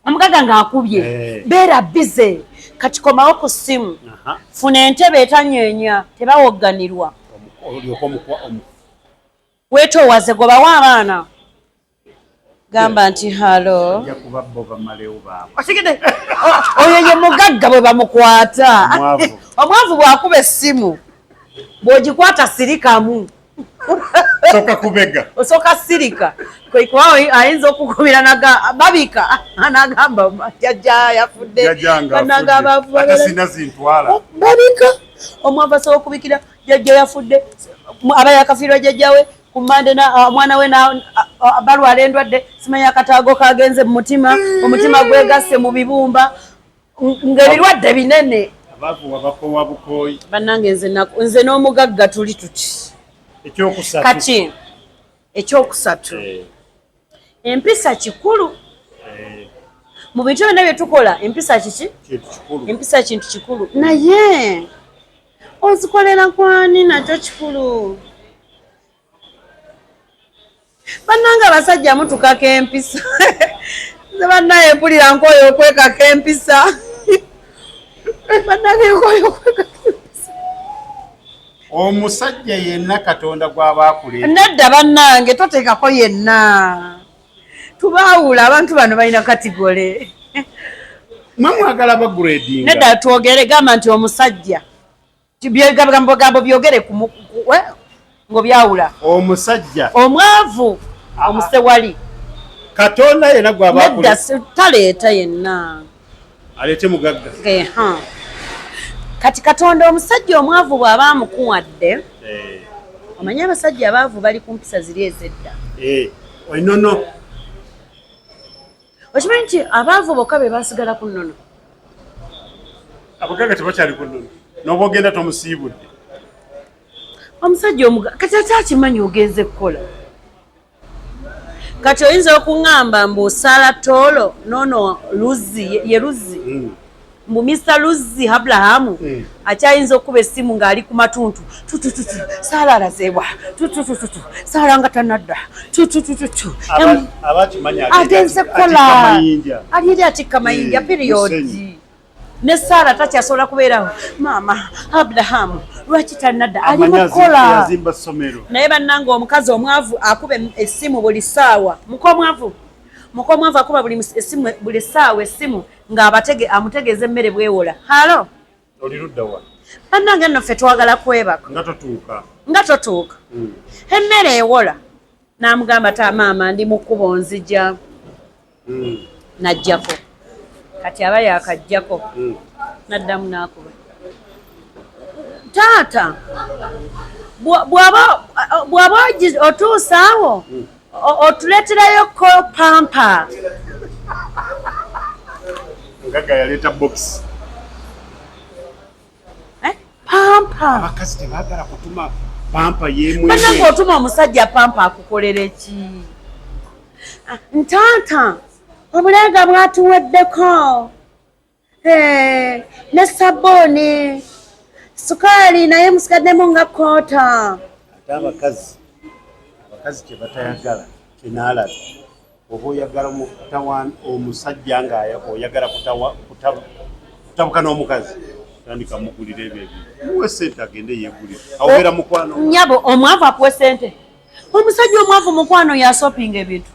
Omugagga ng'akubye beera bize kati komawo ku ssimu funa entebe etanyeenya tebawogganirwa. Weetoowaze gobawo abaana gamba nti halo. Otegedde? Oyo ye mugagga bwe bamukwata. Omwavu bw'akuba essimu bw'ogikwata sirikamu. Soka kubega. Osoka sirika. Kuba ayinza okukubira babika n'agamba jjajja yafudde. Ate sina zintwala. Babika. Omwavu asobola okubikira jjajja yafudde. Aba yakafiirwa jjajjawe. Kumande na mwana we na balwala endwadde simanyi akataago kagenze mu mutima omutima gwegasse mu bibumba ng'ebirwadde binene. Abavu wabakowa bukoyi. Bannange nze n'omugagga tuli tuti. Ekyokusatu. Kati ekyokusatu empisa kikulu. Mu bintu byonna bye tukola empisa kiki? Empisa kintu kikulu. Naye ozikolera kwani nakyo kikulu. Bannange abasajja mutukako empisa. Nze bannaye mpulira nkooyo okwekako empisa. Bannange nkooyo okwekako empisa. Omusajja yenna Katonda gw'aba akuleta. Nedda bannange toteekako yenna. Tubaawula abantu bano balina katigole. Mwe mwagala bagrading. Nedda twogere gamba nti omusajja Gambo byogere ngo byawula. Omusajja omwavu omusewali Katonda yena gwaba nedda taleeta yenna alete mugagga. Kati Katonda omusajja omwavu bw'aba amukuwadde omanyi abasajja abaavu bali ku mpisa ziri ez'edda. Oinono okimanyi nti abaavu bokka be basigala ku nnono. Abagagga tebakyali ku nnono n'oba ogenda tomusiibudde. Omusajja kati ate akimanyi ogenze kukola. Kati oyinza okuŋŋamba mbu osaala toolo noono Luzzi ye Luzzi mbu Mr. Luzzi Abrahamu akyayinza okuba essimu ng'ali ku matuntu saala alazeebwa saala nga tanadda agenze kukola ali eri atikka mayinja piriyodi ne Saara takyasobola kubeerawo maama Abrahamu lwaki tanadda ali mu kukola naye bannanga omukazi omwavu akuba essimu buli ssaawa mukomwavu akuba buli ssaawa essimu ng'amutegeeza emmere bwewola. Halo oli ludda wa bannange nno ffe twagala kwebaka nga totuuka emmere ewola n'amugamba ta maama ndi mu kkubo nzija najjako kati aba yakajjako naddamu n'akuba taata bw'aba otuusa awo otuleeterayo ko pampa. Mugagga yaleeta box pampa. Abakazi tebaagala kutuma pampa yemwe. Bannange otuma omusajja pampa akukolere ki? Ntaata obulega bwatuweddeko ne sabbuuni sukaali naye musigaddemu nga koota. Ate abakazi kye batayagala kinaalaba oba oyagala omusajja nga oyagala kutabuka n'omukazi tandika mugulira ebyo muwe ssente agende yeegulira awobeera mukwano nyabo omwavu akuwe ssente omusajja omwavu mukwano yasopinga ebintu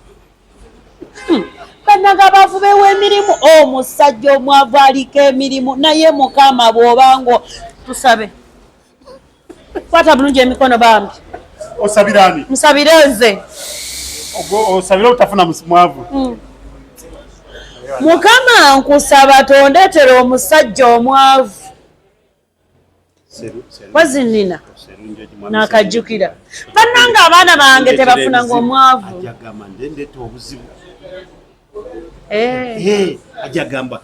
bannaga abaavu beewa emirimu omusajja omwavu aliko emirimu naye mukama bw'obango tusabe kwata bulungi emikono bambi osabira ani nsabire nze osabira utafuna mwavu mukama nkusaba tondeetera omusajja omwavu wazinina nakajjukira bannanga abaana bange tebafunanga omwavu ajagamba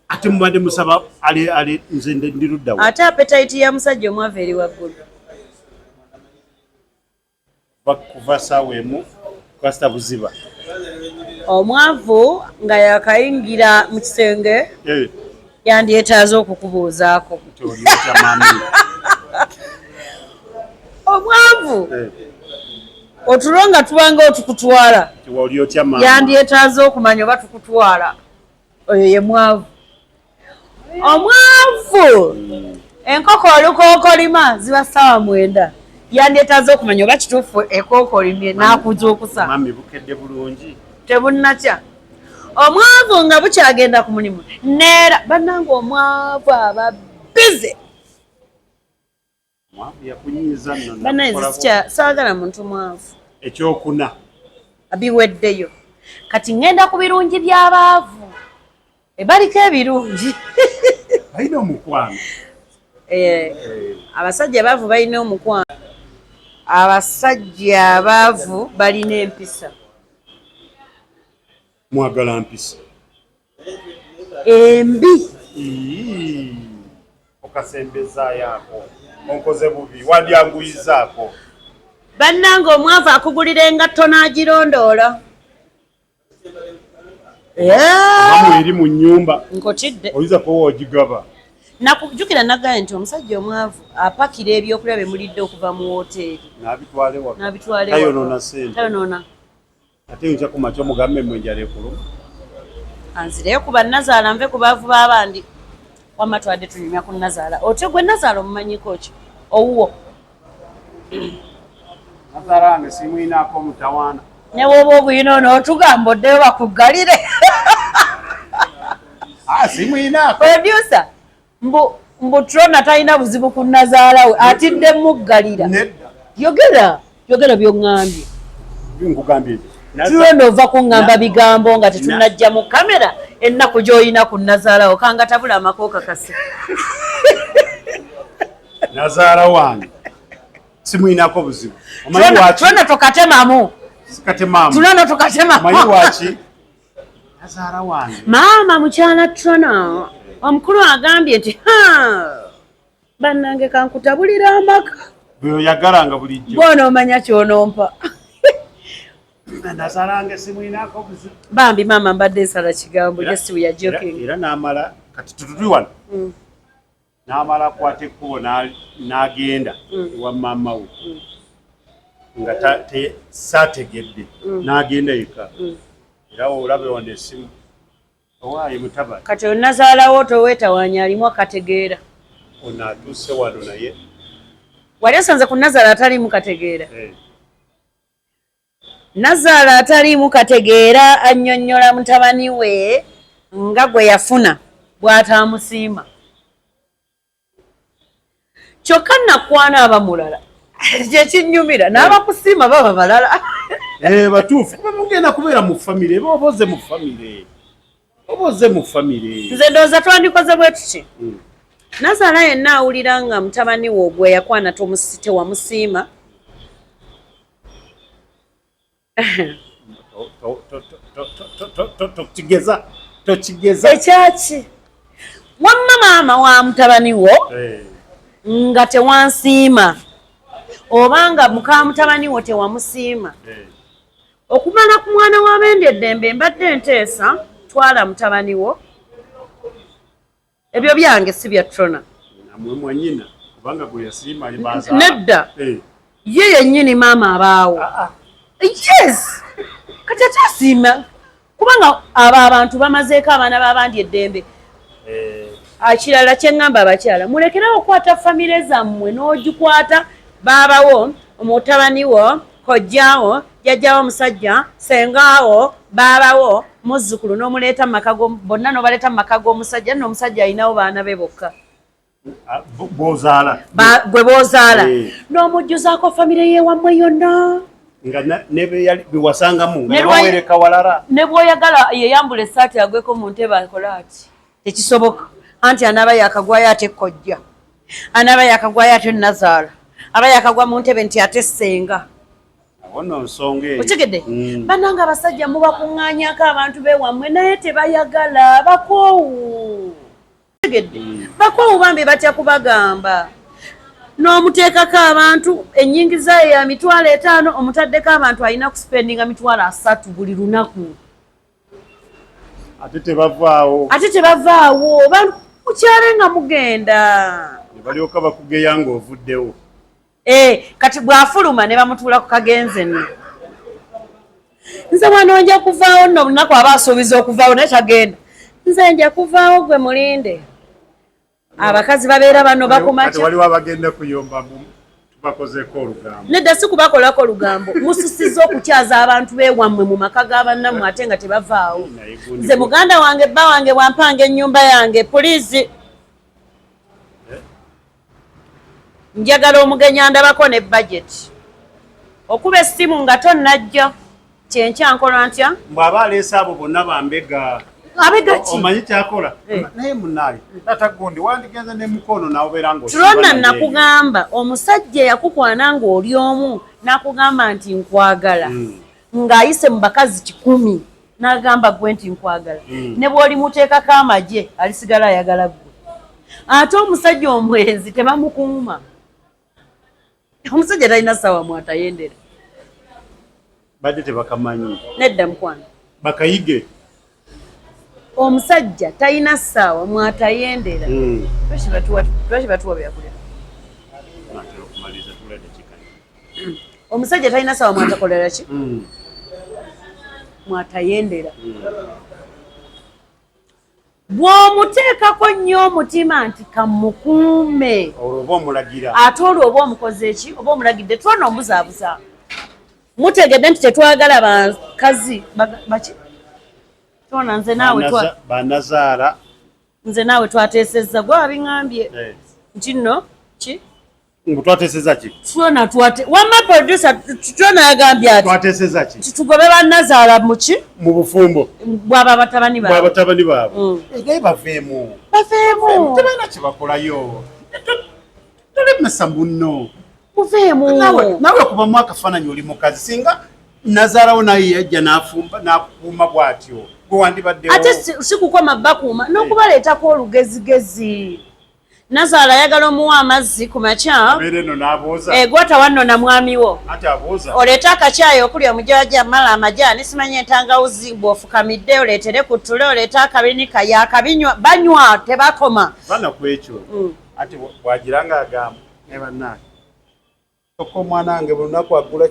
ate mubadde musaba ali nze ndi luddawo ate apetaiti ya musajja omwavu eri waggulu kuva saawa emu kasita buziba omwavu nga yakayingira mu kisenge yandyetaaza okukubuuzaako omwavu otulo nga tubanga otukutwala yandyetaaza okumanya oba tukutwala oyo ye mwavu omwavu enkoko olukookolima ziba ssaawa 9 yandyetaaza okumanya oba kituufu ekookolimye n'akuzuukusa mami bukedde bulungi tebunnakya omwavu nga bukyagenda ku mulimu neera bannanga omwavu aba bize bannange saagala muntu mwavu ekyokuna biweddeyo kati ngenda ku birungi by'abaavu ebaliko ebirungi balina omukwano abasajja abaavu balina omukwano abasajja abaavu balina empisa mwagala mpisa embi okasembezaayoako onkoze bubi wandyanguyizaako bannanga omwavu akugulira engatto n'agirondoola amu eri mu nnyumba nkotidde oyinza kuba ogigaba nakujjukira nagambye nti omusajja omwavu apakira ebyokulya bemulidde okuva mu woteeri n'abitwale tayonoona ssente tayonoona ate nkya ku makya omugambe mwenjala ekuluma anzireyo ku bannazaala nve ku baavu b'abandi wamma twadde tunyumya ku nazaala otyo gwe nazaala omumanyiko ki owuwo nazaala wange simuyinaako mutawaana ne bw'oba oguyina onootugamba oddeyo bakuggalire simuyinaako producer mbu Mbutrona talina buzibu ku Nazaala we atidde muggalira. Yogera by'oŋŋambye. Nkugambye. Trona ova kuŋŋamba bigambo nga tetunajja mu kamera ennaku gy'olina ku Nazaala wo kanga tabula amakooka kase. Nazaala wange simuyinako buzibu. Trona tokatemamu. Sikatemamu. Trona tokatemamu. Omanyi waki? Nazaala wange. Maama mukyala Trona omukulu agambye nti bannange kankutabulira amaka. Bw'oyagalanga bulijjo. Bw'ona omanya ky'onompa. Nazaala wange simuyinako buzibu. Bambi maama mbadde nsala kigambo just we are joking. Era n'amala kati tutuli wano. N'amala akwata ekkubo n'agenda ewa maama we nga saategedde n'agenda yekka. Era olabe wano essimu owaaye mutabani. Kati Nazaala wo toweetawaanya alimu akategeera. Ono atuuse wano naye. Wali osanze ku Nazaala ataliimu kategeera. Nazaala ataliimu kategeera annyonnyola mutabani we nga gwe yafuna bw'ataamusiima. Kyokka nakwana abamulala kye kinnyumira n'abakusiima baba balala. Batuufu mugenda kubeera mu famire eba oboze mu famire. Oboze mu famire. Nze ndowooza twandikoze bwe tuki. Nazaala yenna awulira nga mutabani wo gwe yakwana tewamusiima. Tokigeza. Ekyaki? Wamma maama wa mutabani wo nga tewansiima obanga muka mutabani wo tewamusiima. Okumala ku mwana wa Bendeddembe mbadde nteesa twala mutabani wo. Ebyo byange si bya Trona. Namwe mwennyina kubanga gwe yasiima alibaza. Nedda. Ye yennyini maama abaawo. Yes. Kati atasiima kubanga abo abantu bamazeeko abaana b'abandi eddembe. Akirala kye ŋŋamba abakyala mulekerawo okwata famire zammwe n'ogikwata baabawo omutabani wo kojjaawo jjajjaawo omusajja sengaawo baabawo muzzukulu n'omuleeta bonna n'obaleeta mu maka g'omusajja n'omusajja alinawo baana be bokka gwe b'ozaala n'omujjuzaako famire yeewammwe yonna nga bewasangamu nga yawereka walala ne bw'oyagala yeyambula essaati agweko mu ntebe akola ati tekisoboka anti anaaba yakagwayo ate kojja anaaba yakagwayo ate Nazaala aba yakagwa mu ntebe nti ate ssenga. Otegedde bannange abasajja mubakuŋŋaanyako abantu beewammwe naye tebayagala bakoowu. Otegedde bakoowu bambi batya kubagamba n'omuteekako abantu ennyingiza ye ya $5,000 omutaddeko abantu alina kusipendinga $3,000 buli lunaku. Ate tebavaawo mukyale nga mugenda ne balyoka bakugeya ng'ovuddewo. Kati bw'afuluma ne bamutuula ku kagenze nno. Nze wano nja kuvaawo nno olunaku aba asuubiza okuvaawo naye tagenda. Nze nja kuvaawo gwe mulinde. Abakazi babeera bano bakumakya. Kati waliwo abagenda kuyomba tubakozeeko olugambo. Nedda si kubakolako olugambo. Mususizza okukyaza abantu beewammwe mu maka g'abannammwe ate nga tebavaawo. Nze muganda wange bba wange bwampanga ennyumba yange puliizi. Njagala omugenyi andabako ne budget. Okuba essimu nga tonnajja kyenkya nkola ntya? Bw'aba aleese abo bonna bambega. Abega ki? Omanyi kyakola? Naye munaayi taata gundi wandigenza ne mukono n'obeera Trona nakugamba omusajja yakukwana ng'oli omu nakugamba nti nkwagala ng'ayise mu bakazi 10 n'agamba gwe nti nkwagala ne bw'oli muteekako amagye alisigala ayagala ggwe ate omusajja omwenzi tebamukuuma. Omusajja talina ssaawa mwatayendera. Badde tebakamanyi. Nedda mukwano. Bakayige. Omusajja talina ssaawa mwatayendera. Lwaki batuwa byakulya? Omusajja talina ssaawa mwatakolera ki? Mwatayendera. Bw'omuteekako nnyo omutima nti kamukuume. Olwo oba omulagira. Ate olwo oba omukoze ki? Oba omulagidde twona omuzaabuza. Mutegedde nti tetwagala bakazi baki? Twona nze naawe Banazaala nze naawe twateesezza gwe abiŋŋambye nti nno ki ngutwateseza ki twona wamma producer twona yagambye ati twateseza ki tutugobe bannazaala muki mu bufumbo bwaba batabani baabwe egaye baveemu tebalina kyebakolayo tolemesa munno muveemu nawe kubamu akafaananyi oli mukazi singa nazaalawo naye yajja n'akuuma bw'atyo gwe wandibaddewo ate sikukoma bakuuma n'okubaleetako olugezigezi Nazaala ayagala omuwa amazzi ku makya gw'otawannona mwami wo oleeta akacyayi okuli omujooja mala amajaani simanyi entangawuzi bw'ofukamidde oleetere ku ttule oleeta akabinika yakabinywa banywa tebakoma bana ku ekyo ati bwagira ng'agamba ne bannange oko omwana wange buli lunaku agula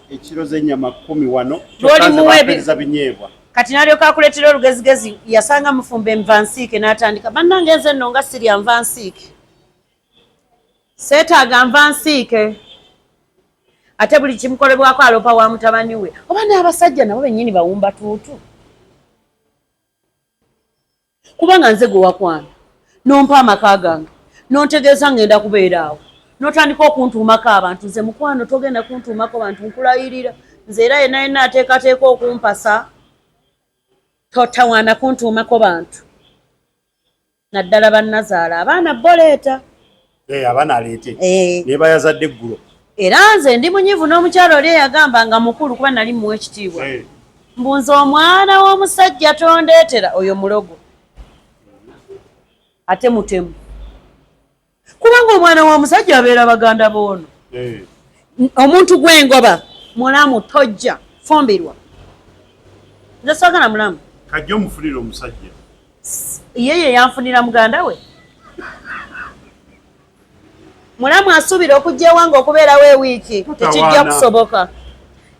ekiro z'ennyama 10 wano kyokkaza binyeebwa kati n'alyoka akuleetera olugezigezi yasanga mufumba envansiike n'atandika bannange nze nno nga sirya nvansiike seetaaga nvansiike ate buli kimukolebwako alopa wa mutabani we oba n'abasajja nabo bennyini bawumba tuutu kubanga nze gwe wakwana nompa amaka gange nontegeeza ngenda kubeera awo n'otandika okuntuumako abantu nze mukwano togenda kuntuumako bantu nkulayirira nze era yenna yenna ateekateeka okumpasa totawaana kuntuumako bantu naddala bannazaala abaana boleeta abaana aleete ne bayazadde eggulo era nze ndi munyiivu n'omukyalo oli eyagamba nga mukulu kuba nali muwa ekitiibwa mbunze omwana w'omusajja tondeetera oyo mulogo ate mutemu kubanga omwana w'omusajja abeera baganda boono omuntu gw'engoba mulamu tojja fumbirwa nze saagala mulamu kajja omufunira omusajja ye yanfunira muganda we mulamu asuubira okujja ewange okubeerawo ewiiki tekijja kusoboka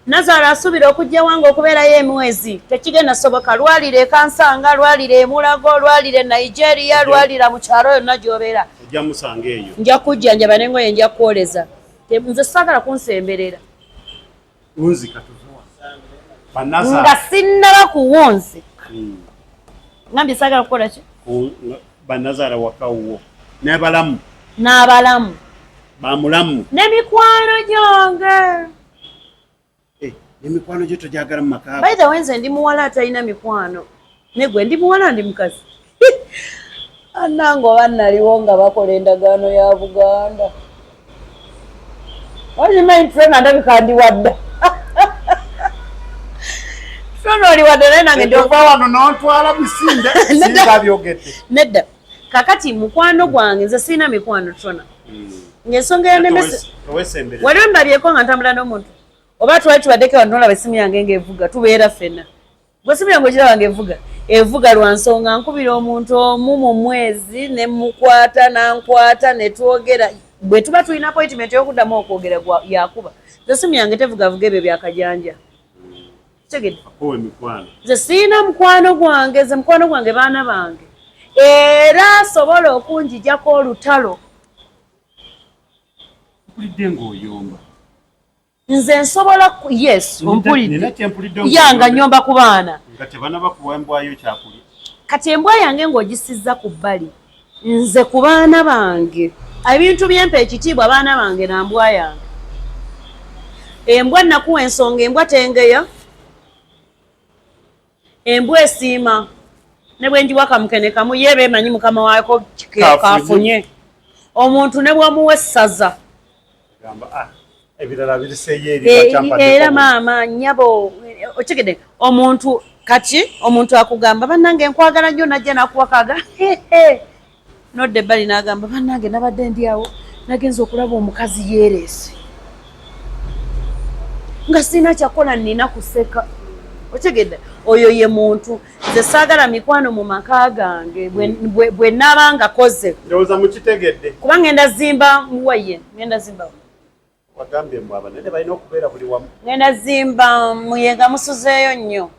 Nazaala asuubira okujja ewange okubeerayo emwezi tekigenda soboka lwalira ekansanga lwalira emulago lwalira Nigeria lwalira mu kyalo yonna gy'obeera ojja musanga eyo nja kujja njaba n'engoye nja kwoleza nze saagala kunsemberera unzika nga sinnaba kuwunzi ngambye saagala kukola ki bannazaala wakawuwo n'abalamu n'abalamu bamulamu n'emikwano gyange emikwano gye togyagala mu maka by the way nze ndi muwala atalina mikwano negwe ndi muwala ndi mukazi annange oba naliwo nga bakola endagaano ya Buganda wakimanyi trena ndabika ndi wadda trena oli wadda naye nange ndiova wano n'otwala bisinde singa byogedde nedda kakati mukwano gwange nze sirina mikwano trona ng'ensonga yanemese wali wembalyeko nga ntambula n'omuntu oba twali tubaddeko wano nolaba essimu yange ng'evuga tubeera ffenna gwe essimu yange ogiraba ng'evuga evuga lwa nsonga nkubira omuntu omu mu mwezi ne mukwata nankwata ne twogera bwe tuba tulina appointment y'okuddamu okwogera yakuba nze essimu yange tevugavuga ebyo byakajanja kitegedde nze sirina mukwano gwange nze mukwano gwange baana bange era asobola okunjijjako olutalo mpulidde ng'oyomba nze nsobola yes ompulidde yanga nyomba ku baana kati embwa yange ng'ogisizza ku bbali nze ku baana bange ebintu byempa ekitiibwa baana bange na mbwa yange embwa nakuwa ensonga embwa tengeya embwa esiima ne bwe njiwa kamukene kamu ye beemanyi mukama waako kafunye omuntu ne bwamuwa essaza era maama nnyabo okigede omuntu kati omuntu akugamba bannange nkwagala nnyo najja nakuwakaga nodde ebbali n'agamba bannange nabadde ndi awo nagenza okulaba omukazi yeereese nga sirina kyakola nnina kuseka okigedde oyo ye muntu nze saagala mikwano mu maka gange bwe naabanga koze ndowooza mukitegedde kuba ngenda zimba muwaye ngenda zimbawo wagambye mbu abanene balina okubeera buli wamu ngenda zimba muyenga musuzeeyo nnyo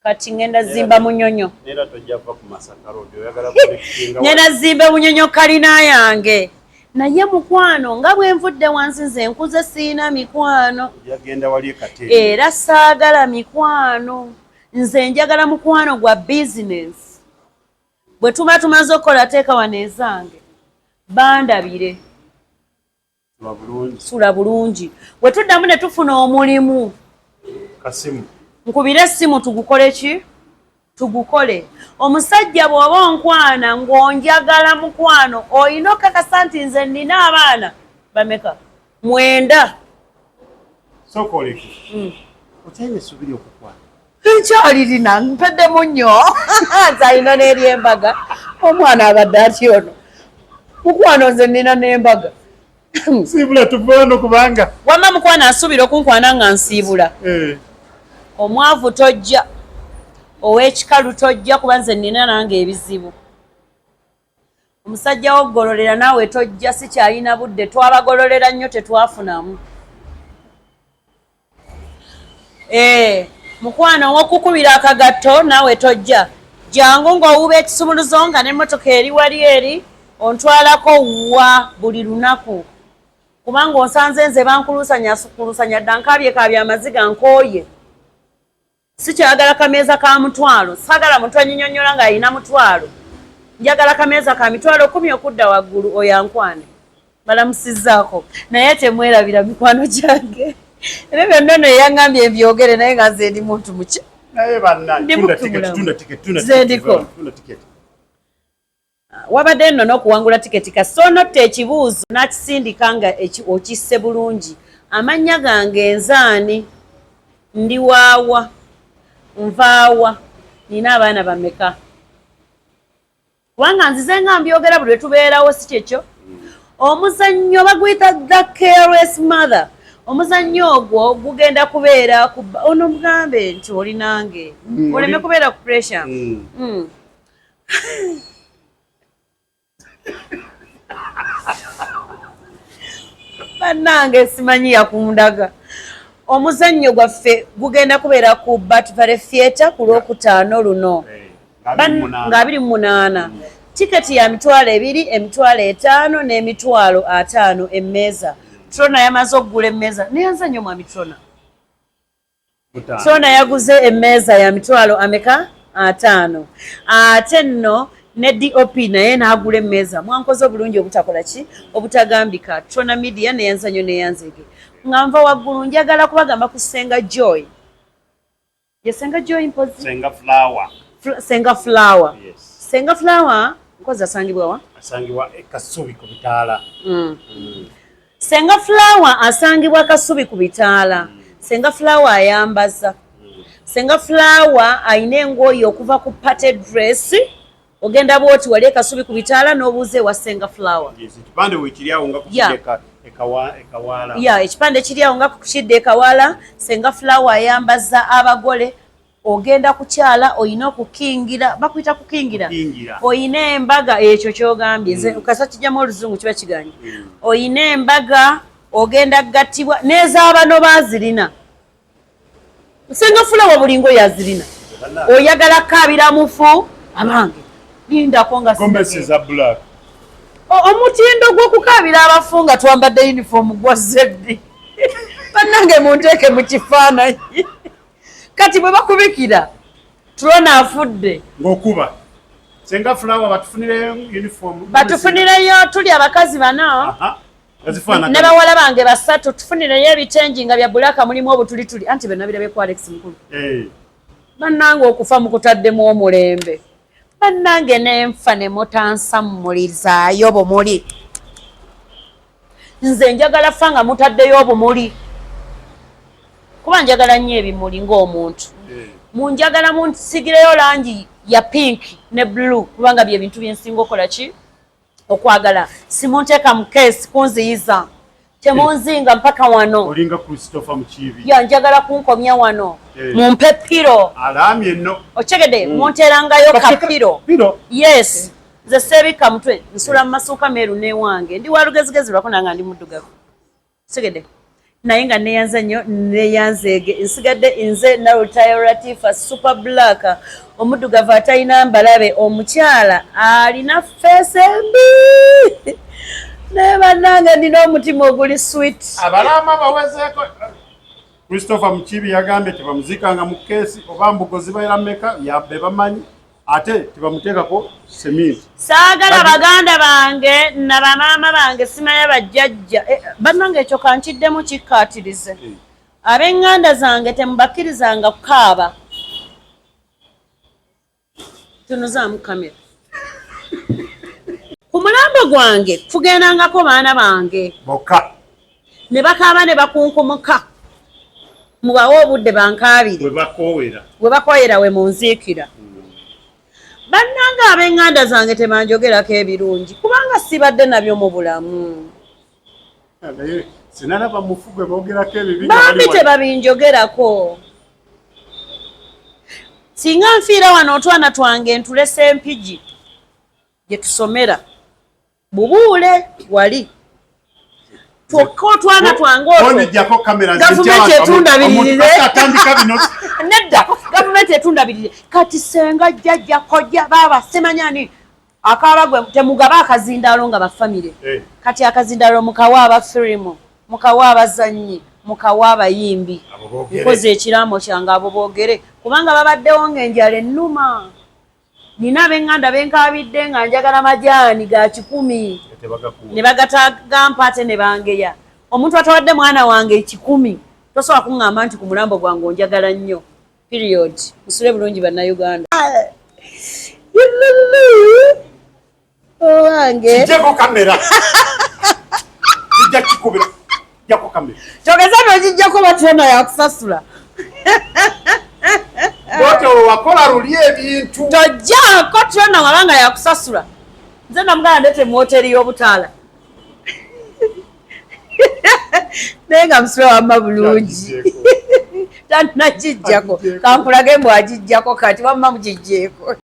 kati ngenda zimba munyonyo neera tojja kuva ku Masaka Road oyagala kulekinga ngenda zimba munyonyo kalina yange naye mukwano nga bwe nvudde wansi nze nkuze siina mikwano yagenda wali ekatebe era saagala mikwano nze njagala mukwano gwa bizinesi bwe tuba tumaze okukola teeka wano ezange bandabire sula bulungi bwe tuddamu ne tufuna omulimu kasimu nkubire essimu tugukole ki tugukole omusajja bw'oba onkwana ng'onjagala mukwano olina okakasa nti nze nnina abaana bameka 9 sokoleki otayina esubiri okukwana nkyalirina mpeddemu nnyo nze alina n'eryembaga omwana abadde ati ono mukwano nze nnina n'embaga siibula tuvaano kubanga wamma mukwano asuubira okunkwana nga nsiibula omwavu tojja ow'ekikalu tojja kuba nze nnina nange ebizibu omusajja woggololera naawe tojja sikyalina budde twabagololera nnyo tetwafunamu mukwano ow'okukubira akagatto naawe tojja jangu ng'owuba ekisumuluzo nga n'emmotoka eri wali eri ontwalako wa buli lunaku kubanga onsanze nze bankulusanya dda nkabyekabya amaziga nkooye sikyagala kameeza ka mutwalo sagala muntu anyinyonnyola ng'alina mutwalo njagala kameeza ka mitwalo 10 okudda waggulu oyankwane balamusizzaako naye temwerabira mikwano gyange ebyo byonna no yaŋŋambye mbyogere naye nga nze ndi muntu muki naye zendiko wabadde nno n'okuwangula tiketi kasonotta ekibuuzo n'akisindika nga okisse bulungi amannya gange enzaani ndi waawa nvaawa nina abaana bameka kubanga nzize nga mbyogera buli lwe tubeerawo si kyekyo omuzannyo baguyita the careless mother omuzannyo ogwo gugenda kubeera ono mugambe nti oli nange oleme kubeera ku pressure bannange simanyi yakundaga omuzannyo gwaffe gugenda kubeera ku Batvale Theatre ku Lwokutaano luno nga 28 tiketi ya mitwalo 2 emitwalo 5 n'emitwalo 5 emmeeza Trona yamaze okugula emmeeza neyanza nnyo mwami Trona yaguze emmeeza ya mitwalo ameka 5 ate nno ne DOP naye n'agula emmeeza mwankoze obulungi obutakola ki obutagambika Trona Media neyanza nnyo neyanzege nga nva waggulu njagala kubagamba ku Senga Joy Senga Joy mpozi Senga Flower Senga Flower nkozi asangibwa wa asangibwa Kasubi ku Bitaala Senga Flower asangibwa Kasubi ku Bitaala Senga Flower ayambaza Senga Flower ayina engoye okuva ku party dress ogenda bwoti wali Kasubi ku Bitaala n'obuuze wa Senga Flower ekipande wekiryawo nga kukideka ekawala ekipande kiryawo nga kukidde ekawala Senga Flower ayambaza abagole ogenda kukyala oyina okukingira bakuyita kukingira oyina embaga ekyo kyogambye nze kasa kijjamu oluzungu kiba kiganye oyina embaga ogenda gattibwa n'ezaabano baazirina Senga Flower bulingo yazirina oyagala kabira mufu abange lindako nga black omutindo gw'okukaabira abafu nga twambadde uniform gwa zeddi bannange munteeke mu kifaananyi kati bwe bakubikira Trona afudde ng'okuba Senga Flower batufunireyo tuli abakazi bana ne bawala bange 3 tufunireyo ebitengi nga bya bulaka mulimu obutulituli anti be nabirabye ku Alex mukulu bannange okufa mukutaddemu omulembe bannange n'enfa ne mutansammulizaayo bumuli nze njagala fa nga mutaddeyo obumuli kuba njagala nnyo ebimuli ng'omuntu munjagala munsigireyo langi ya pink ne blue kubanga bye bintu byensinga okola ki okwagala simunteeka mu keesi kunziyiza temunzinga mpaka wano olinga Christopher Mukiibi njagala kunkomya wano mumpe piro alaamye nno okyegede munteerangayo kapiro yes nze seebika mutwe nsula mu masuuka meeru n'ewange ndi wa lugezigezi lwako nanga ndi muddugavu segede naye nga neyanza nnyo neyanzeege nsigadde nze Narutayo Latifa super black omuddugavu atalina mbalabe omukyala alina feesi embi naye bannange ndina omutima oguli sweet abalaama bawezeeko Christopher Mukiibi yagambye tebamuzikanga mu keesi oba mbugo zibaera mmeka yabbe bamanyi ate tebamuteekako seminti. Saagala baganda bange na bamaama bange simanya bajjajja bannange ekyo kankiddemu kikkaatirize. Ab'eŋŋanda zange temubakkirizanga kukaaba. Tunuzaamu kamera. Ku mulambo gwange kugendangako baana bange bokka ne bakaaba ne bakunkumuka mubawe obudde bankaabire we bakoowera we munziikira. Bannange ab'eŋŋanda zange tebanjogerako ebirungi kubanga sibadde nabyo mu bulamu. sinalaba mufugwe boogerako ebibi bambi tebabinjogerako. Singa nfiira wano otwana twange ntulese empigi gye tusomera bubuule wali twokka otwana twange gavumenti etundabirire nedda gavumenti etundabirire kati senga jjajja kojja baaba semanyani akabagwe temugaba akazindaalo nga bafamire kati akazindaalo mukawa abafirimu mukawa abazannyi mukawa abayimbi nkoze ekiraamo kyange abo boogere kubanga babaddewo ng'enjala ennuma. Nina ab'eŋŋanda benkaabidde nga njagala majaani ga 10 ne bagatagampa ate ne bangeya. Omuntu atawadde mwana wange 10 tosobola kuŋŋamba nti ku mulambo gwange onjagala nnyo period. Musule bulungi bannayuganda. Owange kijjako kamera kijja kikubira kijjako kamera kyogeza byogijjako batona yakusasula bote wakola luli ebintu tojjako tona wabanga yakusasula. Nze namugala ndete mu hoteri y'obutaala naye nga musule wamma bulungi tanakijjako kankulage mbw agijjako kati wamma mukijjeeko.